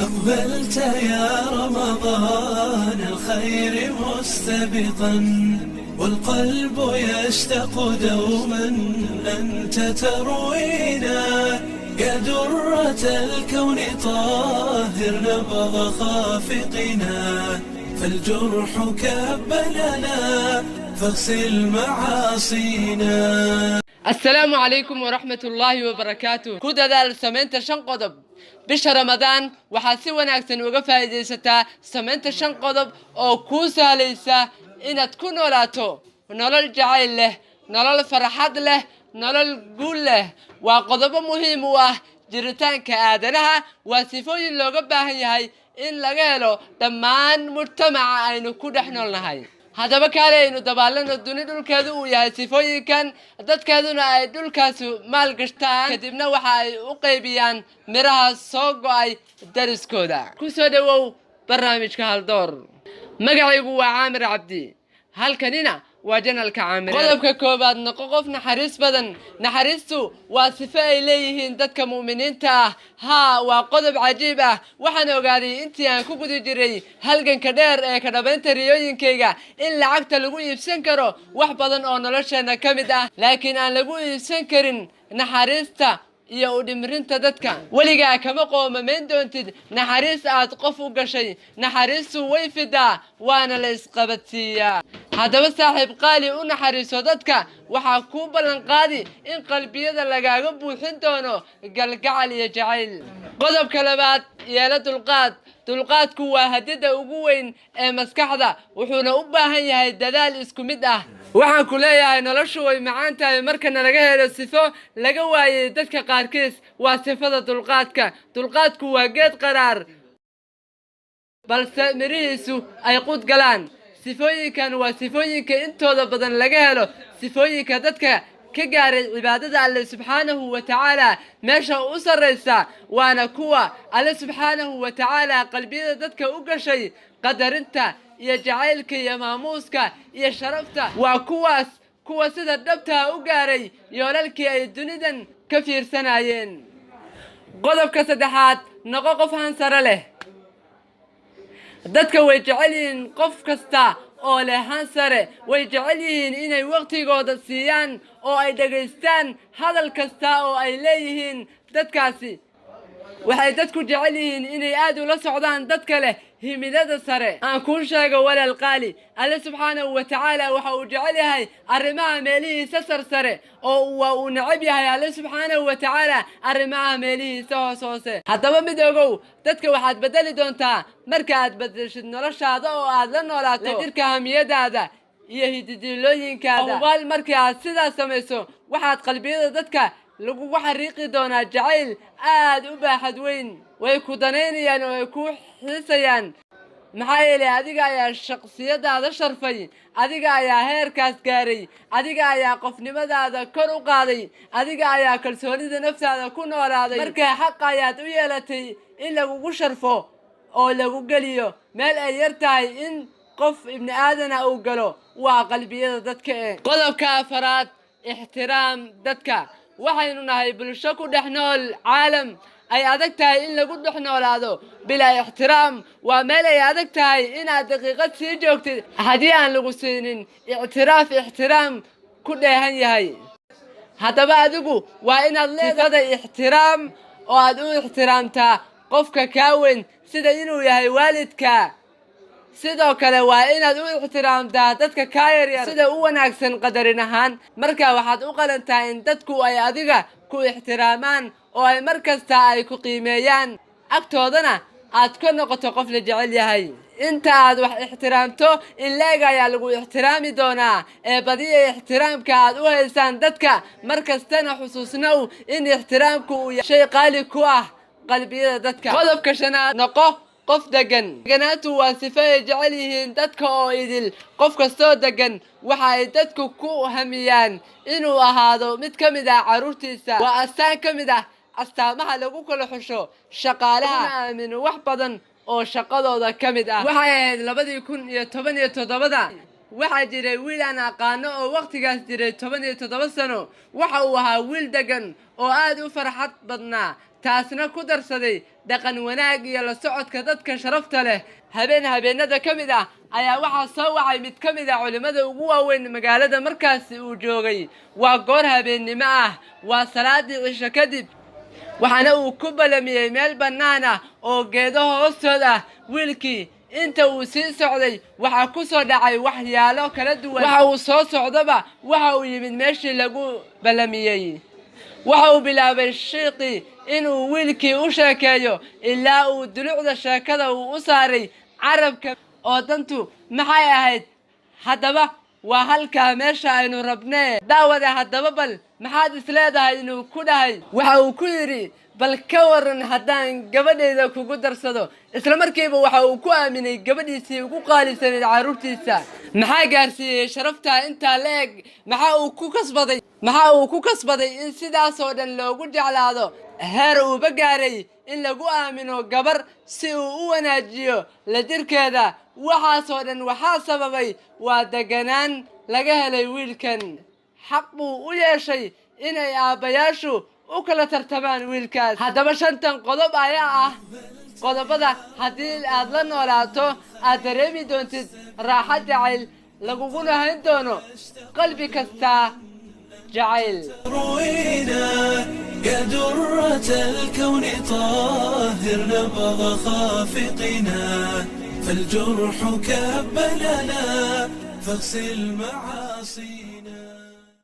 أقبلت يا رمضان الخير مستبقا والقلب يشتاق دوما أنت تروينا يا درة الكون طاهر نبض خافقنا فالجرح كبلنا فاغسل معاصينا. السلام عليكم ورحمة الله وبركاته. كودا دال سمنت شن قضب بشهر رمضان waxaa si wanaagsan uga faa'iideysataa samaynta shan qodob oo ku sahlaysa inaad ku noolaato nolol jacayl leh, nolol farxad leh, nolol guul leh. waa qodobo muhiim u ah jiritaanka aadanaha, waa sifooyin looga baahan yahay in laga helo dhammaan mujtamaca aynu ku dhex noolnahay. haddaba kaale aynu dabaalano duni dhulkeedu uu yahay sifooyinkan, dadkeeduna ay dhulkaas maal gashtaan, kadibna waxa ay u qaybiyaan miraha soo go'ay dariskooda. ku soo dhawow barnaamijka Haldoor. magacaygu waa Caamir Cabdi, halkanina waa janalka Caamir. qodobka koobaad, noqo qof naxariis badan. naxariistu waa sifo ay leeyihiin dadka mu'miniinta ah. waa qodob cajiib ah. waxaan ogaaday intii aan ku guda jiray halganka dheer ee ka dhabaynta riyooyinkayga in lacagta lagu iibsan karo wax badan oo nolosheena ka mid ah, laakiin aan lagu iibsan karin naxariista iyo u dhimrinta dadka. weligaa kama qoomamayn doontid naxariis aad qof u gashay. naxariistu way fidaa, waana la isqabadsiiyaa. haddaba saaxiib qaali, u naxariiso dadka. waxaa kuu ballan qaadi in qalbiyada lagaaga buuxin doono galgacal iyo jacayl. qodobka labaad, yeelo dulqaad. dulqaadku waa hadida ugu weyn ee maskaxda, wuxuuna u baahan yahay dadaal isku mid ah. waxaan ku leeyahay noloshu way macaan tahay markana laga helo sifo laga waayay dadka qaarkiis. waa sifada dulqaadka. dulqaadku waa geed qaraar balse mirihiisu ay qud galaan. sifooyinkan waa sifooyinka intooda badan laga helo sifooyinka dadka ka gaaray cibaadada alle subxaanahu wa tacaala meesha u sarraysa, waana kuwa alle subxaanahu wa tacaala qalbiyada dadka u gashay qadarinta iyo jacaylka iyo maamuuska iyo sharafta. waa kuwa sida dhabtaa u gaaray yoolalkii ay dunidan ka fiirsanayeen. qodobka saddexaad, noqo qof hansare leh. dadka way jecel yihiin qof kasta oo leh hansare. way jecel yihiin inay waqtigooda siiyaan oo ay dhegaystaan hadal kasta oo ay leeyihiin. dadkaasi waxay dadku jecel yihiin inay aad ula socdaan dadka leh himilada sare. aan kuu sheego walaal qaali, alle subxaanahu wa tacaala waxa uu jecel yahay arrimaha meelihiisa sarsare oo waa uu necab yahay alle subxaanahu wa tacaala arrimaha meelihiisa hoose. haddaba mid ogow, dadka waxaad bedeli doontaa marka aad bedeshid noloshaada oo aad la noolaato la jirka hamiyadaada iyo hididilooyinkaada. hubaal markii aad sidaas samayso waxaad qalbiyada dadka lagugu xariiqi doonaa jacayl aad u baaxad weyn. way ku danaynayaan oo ay ku xiisayaan, maxaa yeelay adiga ayaa shaqsiyadaada sharfay, adiga ayaa heerkaas gaaray, adiga ayaa qofnimadaada kor u qaaday, adiga ayaa kalsoonida naftaada ku noolaaday. markaa xaq ayaad u yeelatay in lagugu sharfo oo lagu geliyo meel ay yar tahay in qof ibni aadana uu galo. waa qalbiyada dadka. qodobka afaraad, ixtiraam dadka. waxaynu nahay bulsho ku dhex nool caalam ay adag tahay in lagu dhex noolaado bilaa ixtiraam. waa meel ay adag tahay inaad daqiiqad sii joogtid haddii aan lagu siinin ixtiraam ku dheehan yahay. haddaba adigu waa inaad leedahay ixtiraam oo aad u ixtiraamtaa qofka kaa weyn sida inuu yahay waalidka. sidoo kale waa inaad u ixtiraamtaa dadka kaa yaryar sida u wanaagsan qadarin ahaan. markaa waxaad u qalantaa in dadku ay adiga ku ixtiraamaan oo ay mar kasta ay ku qiimeeyaan, agtoodana aad ka noqoto qof la jecel yahay. inta aad wax ixtiraamto in leeg ayaa lagu ixtiraami doonaa. ee badiya ixtiraamka aad u haysaan dadka, mar kastana xusuusnow in ixtiraamku uu yahay shay qaali ku ah qalbiyada dadka. qodobka shanaad, noqo qof degan. deganaantu waa sifo ay jecel yihiin dadka oo idil. qof kastoo degan waxa ay dadku ku hamiyaan inuu ahaado mid ka mid ah carruurtiisa. waa astaan ka mid ah astaamaha lagu kala xusho shaqaalaha aamino wax badan oo shaqadooda ka mid ah. waxay ahayd 2017 waxaa jiray wiil aan aqaano oo waqtigaas jiray 17 sano. waxa uu ahaa wiil degan oo aad u farxad badnaa, taasna ku darsaday dhaqan wanaag iyo la socodka dadka sharafta leh. habeenada ka mid ah ayaa waxaa soo wacay mid ka mid ah culimada ugu waaweyn magaalada markaasi uu joogay. waa goor habeennimo ah, waa salaadii cisho kadib, waxaana uu ku balamiyey meel bannaan ah oo geedo hoostood ah. wiilkii inta uu sii socday waxaa ku soo dhacay waxyaalo kala duwan. waxa uu soo socdaba waxa uu yimid meeshii lagu balamiyey. waxa uu bilaabay shiiqii inuu wiilkii u sheekeeyo ilaa uu dulucda sheekada uu u saaray carabka oo dantu maxay ahayd. haddaba waa halkaa meesha aynu rabnee daawada. haddaba bal maxaad isleedahay inuu ku dhahay? waxa uu ku yidhi bal ka waran haddaan gabadhayda kugu darsado. isla markiiba waxa uu ku aaminay gabadhiisii ugu qaalisanayd carruurtiisa. maxaa gaarsiiyey sharafta intaa la eg? maxaa uu ku kasbaday in sidaasoo dhan loogu jeclaado heer uuba gaaray in lagu aamino gabar si uu u wanaajiyo la jirkeeda. waxaasoo dhan waxaa sababay waa deganaan laga helay wiilkan. xaq buu u yeeshay inay aabbayaashu u kala tartamaan wiilkaas. haddaba 5 qodob ayaa ah qodobada haddii aad la noolaato aad dareemi doontid raaxo jacayl laguguna hayn doono qalbi kasta جعل. روينا يا درة الكون طاهر نبض خافقنا فالجرح كبلنا فاغسل معاصينا.